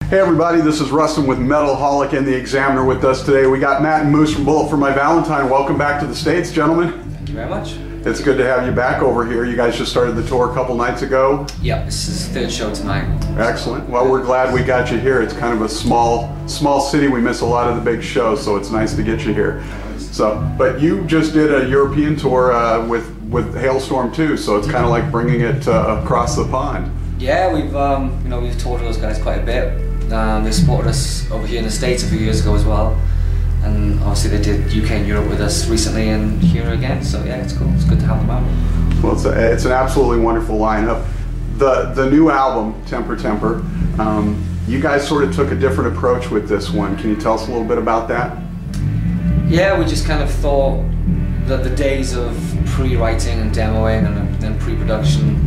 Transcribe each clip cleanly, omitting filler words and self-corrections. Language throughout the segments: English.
Hey everybody, this is Rustin with Metalholic and The Examiner with us today. We got Matt and Moose from For My Valentine. Welcome back to the States, gentlemen. Thank you very much. It's good to have you back over here. You guys just started the tour a couple nights ago. Yep, this is the third show tonight. Excellent. Well, we're glad we got you here. It's kind of a small city. We miss a lot of the big shows, so it's nice to get you here. So, but you just did a European tour with Halestorm too, so it's kind of like bringing it across the pond. Yeah, we've we've toured with those guys quite a bit. They supported us over here in the States a few years ago as well, and obviously they did UK and Europe with us recently and here again. So yeah, it's cool. It's good to have them out. Well, it's an absolutely wonderful lineup. The new album, Temper Temper. You guys sort of took a different approach with this one. Can you tell us a little bit about that? Yeah, we just kind of thought that the days of pre-writing and demoing and then pre-production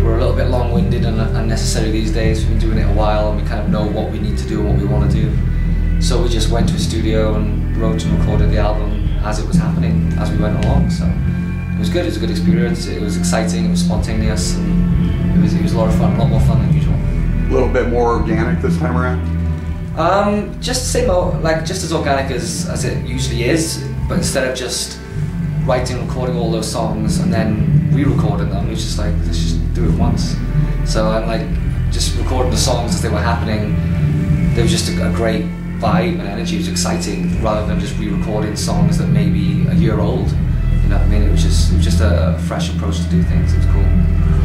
were a little bit long-winded and unnecessary these days. We've been doing it a while and we kind of know what we need to do and what we want to do. So we just went to a studio and wrote and recorded the album as it was happening, as we went along. So it was good. It was a good experience. It was exciting. It was spontaneous, and it was a lot of fun. A lot more fun than usual. A little bit more organic this time around. Just the same, just as organic as it usually is, but instead of just writing and recording all those songs and then re-recording them, it was just like, let's just do it once. So I'm like, just recording the songs as they were happening. There was just a great vibe and energy. It was exciting, rather than just re-recording songs that may be a year old. You know what I mean? It was just a fresh approach to do things. It was cool.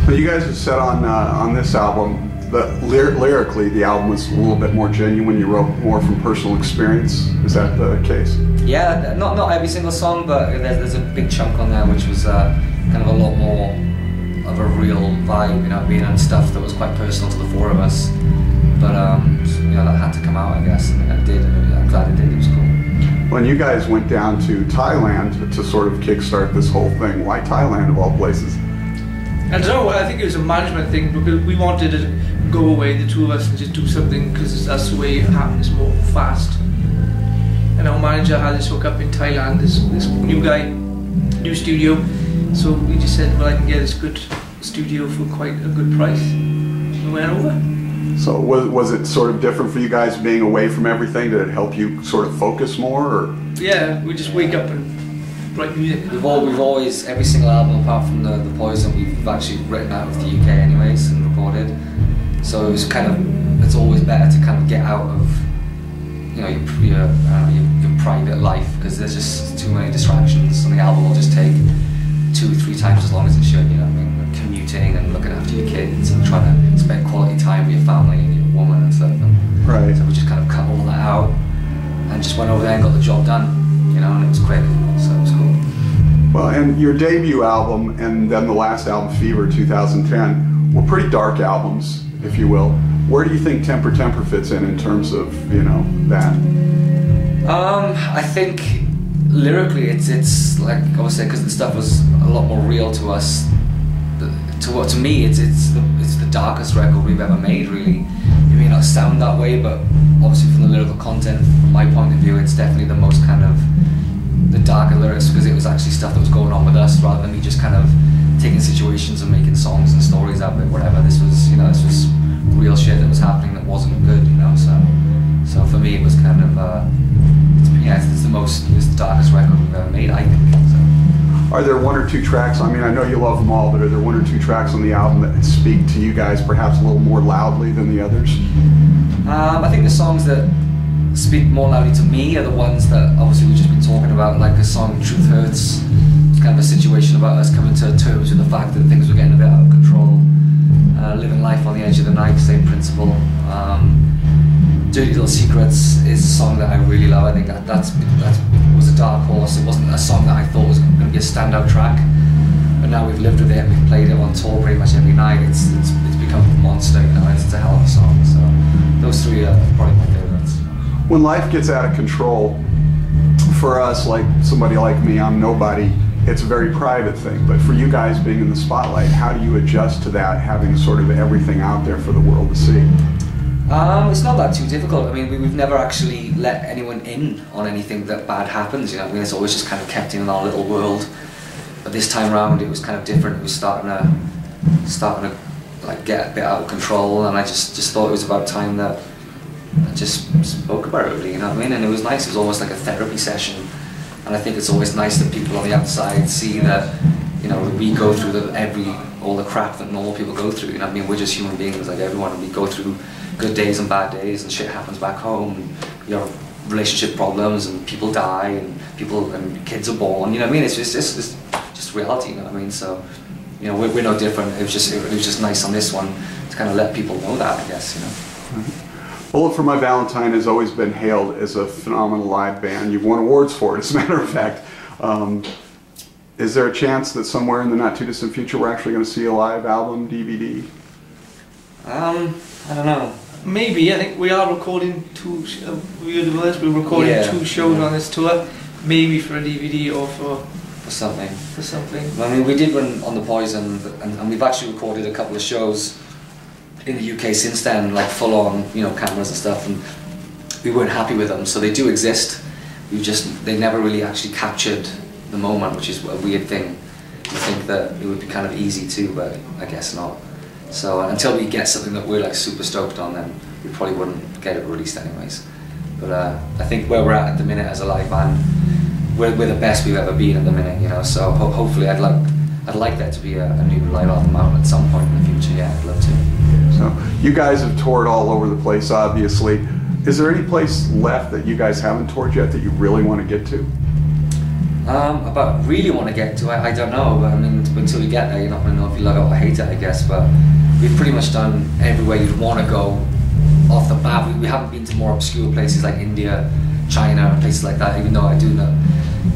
Well, you guys have said on this album that lyrically the album was a little bit more genuine. You wrote more from personal experience. Is that the case? Yeah, not every single song, but there's a big chunk on there which was kind of a lot more of a real vibe, you know what I mean, and stuff that was quite personal to the four of us. But that had to come out, I guess, and it did, and I'm glad it did. It was cool. When you guys went down to Thailand to sort of kickstart this whole thing, why Thailand of all places? I don't know, I think it was a management thing, because we wanted to go away, the two of us, and just do something, because that's the way it happens more fast. And our manager had this hook up in Thailand, this new guy, new studio, so we just said, well, I can get this good studio for quite a good price. We went over. So was it sort of different for you guys being away from everything? Did it help you sort of focus more? Or? Yeah, we just wake up and write music. We've always, every single album apart from the Poison, we've actually written out of the UK anyways and recorded. So it was it's always better to kind of get out of your private life, because there's just too many distractions, and the album will just take 2 or 3 times as long as it should, you know what I mean? Commuting and looking after your kids and trying to spend quality time with your family and your woman and stuff. And right. So we just kind of cut all that out and just went over there and got the job done, you know, and it was quick, so it was cool. Well, and your debut album and then the last album, Fever 2010, were pretty dark albums, if you will. Where do you think Temper Temper fits in terms of, that? I think lyrically it's like, obviously, because the stuff was a lot more real to us. To me, it's the darkest record we've ever made, really. It may not sound that way, but obviously from the lyrical content, from my point of view, it's definitely the most kind of the darker lyrics, because it was actually stuff that was going on with us, rather than me just kind of taking situations and making songs and stories out of it, whatever. This was, this was real shit that was happening that wasn't good, So for me, it was kind of, it's the darkest record we've ever made, I think. So. Are there 1 or 2 tracks, I mean, I know you love them all, but are there 1 or 2 tracks on the album that speak to you guys perhaps a little more loudly than the others? I think the songs that speak more loudly to me are the ones that obviously we've just been talking about, like the song Truth Hurts. It's kind of a situation about us coming to terms with the fact that things were getting a bit out of control. Living life on the edge of the night, same principle. Dirty Little Secrets is a song that I really love. I think that was a dark horse. It wasn't a song that I thought was going to be a standout track, but now we've lived with it and we've played it on tour pretty much every night. It's become a monster, it's a hell of a song. So those 3 are probably my favorites. When life gets out of control, for us, like somebody like me, I'm nobody, it's a very private thing. But for you guys being in the spotlight, how do you adjust to that, having sort of everything out there for the world to see? It's not that too difficult. I mean, we've never actually let anyone in on anything that bad happens, you know what I mean? It's always just kind of kept in our little world. But this time around, it was kind of different. It was starting to like get a bit out of control, and I just thought it was about time that just spoke about it really, you know what I mean? And it was nice. It was almost like a therapy session. And I think it's always nice that people on the outside see that, you know, we go through all the crap that normal people go through. You know what I mean? We're just human beings like everyone, and we go through good days and bad days, and shit happens back home. And, you know, relationship problems, and people die, and kids are born. You know what I mean? It's just reality. You know what I mean? So, you know, we're no different. It was just nice on this one to kind of let people know that, I guess. You know. Well, For My Valentine has always been hailed as a phenomenal live band. You've won awards for it, as a matter of fact. Is there a chance that somewhere in the not too distant future we're actually going to see a live album, DVD? I don't know. Maybe. I think we are recording we're recording 2 shows on this tour. Maybe for a DVD or for something. For something. I mean, we did one on the Poison, and we've actually recorded a couple of shows in the UK since then, like full on, you know, cameras and stuff, and we weren't happy with them. So they do exist. They never really actually captured the moment, which is a weird thing. You think that it would be kind of easy to, but I guess not. So until we get something that we're like super stoked on, then we probably wouldn't get it released anyways. But I think where we're at the minute as a live band, we're the best we've ever been at the minute, you know. So hopefully I'd like there to be a new live album out at some point in the future. Yeah, I'd love to. So you guys have toured all over the place, obviously. Is there any place left that you guys haven't toured yet that you really want to get to? About really want to get to, I don't know. But I mean, until we get there, you're not going to know if you love it or hate it, I guess. But we've pretty much done everywhere you'd want to go off the bat. We haven't been to more obscure places like India, China, and places like that. Even though I do know,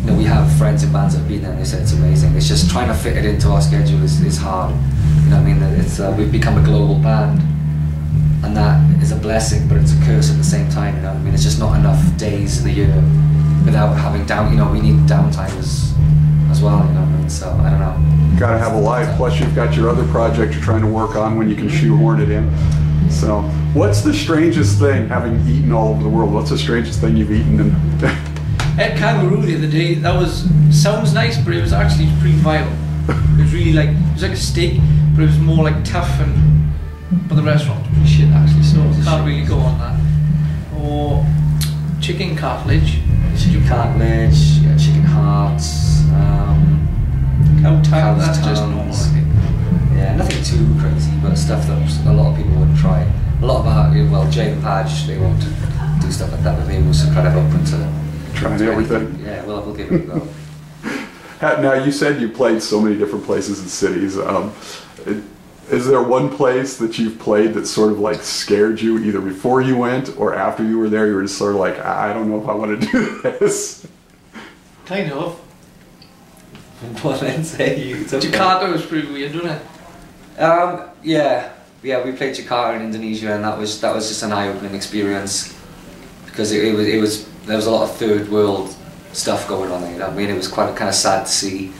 you know, we have friends in bands that have been there and they said it's amazing. It's just trying to fit it into our schedule is hard. You know what I mean? It's we've become a global band, and that is a blessing, but it's a curse at the same time. You know what I mean? It's just not enough days of the year without having down. You know, we need downtime as well. You know what I mean? So I don't know. Got to have a life. Plus, you've got your other project you're trying to work on when you can shoehorn it in. So, what's the strangest thing, having eaten all over the world? What's the strangest thing you've eaten? Ed kangaroo the other day. Sounds nice, but it was actually pretty vile. It was really like a steak, but it was more like tough, but the restaurant was pretty shit actually, so can't really go on that. Or chicken cartilage. Chicken cartilage, yeah, chicken hearts, cow tongue, cow's that's just tongues. normal, I think. Yeah, nothing too crazy, but stuff that a lot of people wouldn't try. A lot of our, Jay and Padge, they won't do stuff like that with me. We're so kind of open to trying everything. Yeah, we'll give it a go. Now, you said you played so many different places and cities. Is there one place that you've played that sort of like scared you, either before you went or after you were there? You were just sort of like, I don't know if I want to do this. Kind of. What I'd say, Jakarta was pretty weird, wasn't it? Yeah, we played Jakarta in Indonesia, and that was just an eye-opening experience because there was a lot of third world stuff going on there. You know what I mean? It was quite kind of sad to see,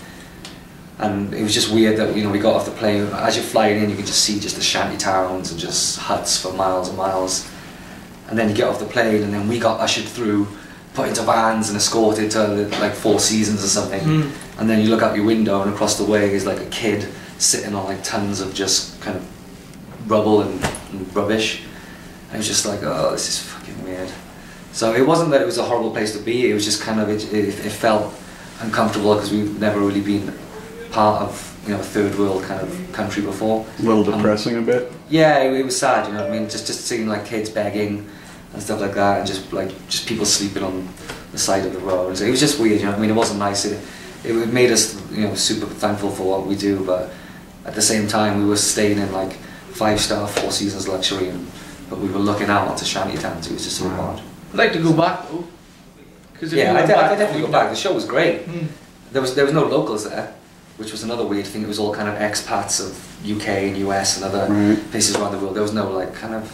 and it was just weird that we got off the plane. As you're flying in, you can just see just the shanty towns and just huts for miles and miles, and then you get off the plane, and then we got ushered through, put into vans and escorted to like Four Seasons or something, and then you look out your window and across the way is like a kid sitting on like tons of just kind of rubble and rubbish. And it was just like, oh, this is fucking weird. So it wasn't that it was a horrible place to be, it was just kind of, it felt uncomfortable because we've never really been part of, a third world kind of country before. A little depressing a bit? Yeah, it was sad, you know what I mean? Just seeing like kids begging and stuff like that, and just people sleeping on the side of the road. So it was just weird, you know what I mean? It wasn't nice. It made us, super thankful for what we do, but at the same time we were staying in like 5-star Four Seasons luxury, but we were looking out onto shanty towns. It was just so hard. I'd like to go back though. Yeah, I'd definitely go back. The show was great. There was no locals there, which was another weird thing. It was all kind of expats of UK and US and other places around the world. There was no like kind of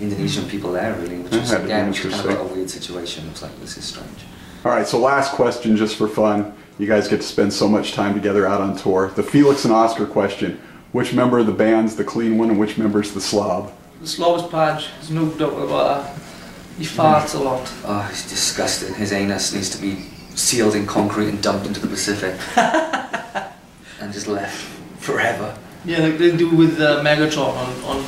Indonesian people there really, which was again kind of like a weird situation. It was like, this is strange. All right, so last question just for fun. You guys get to spend so much time together out on tour. The Felix and Oscar question. Which member of the band's the clean one and which member's the slob? The slob is Padge. There's no doubt about that. He farts a lot. Oh, he's disgusting. His anus needs to be sealed in concrete and dumped into the Pacific. And just left forever. Yeah, like they do with Megatron on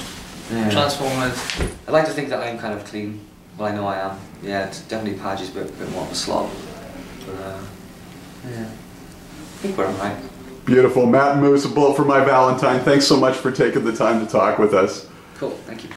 Yeah. Transformers. I like to think that I'm kind of clean. Well, I know I am. Yeah, it's definitely Padgy's a bit more of a slob. But yeah, I think we're alright. Beautiful. Matt and Moose, a bullet for my Valentine. Thanks so much for taking the time to talk with us. Cool, thank you.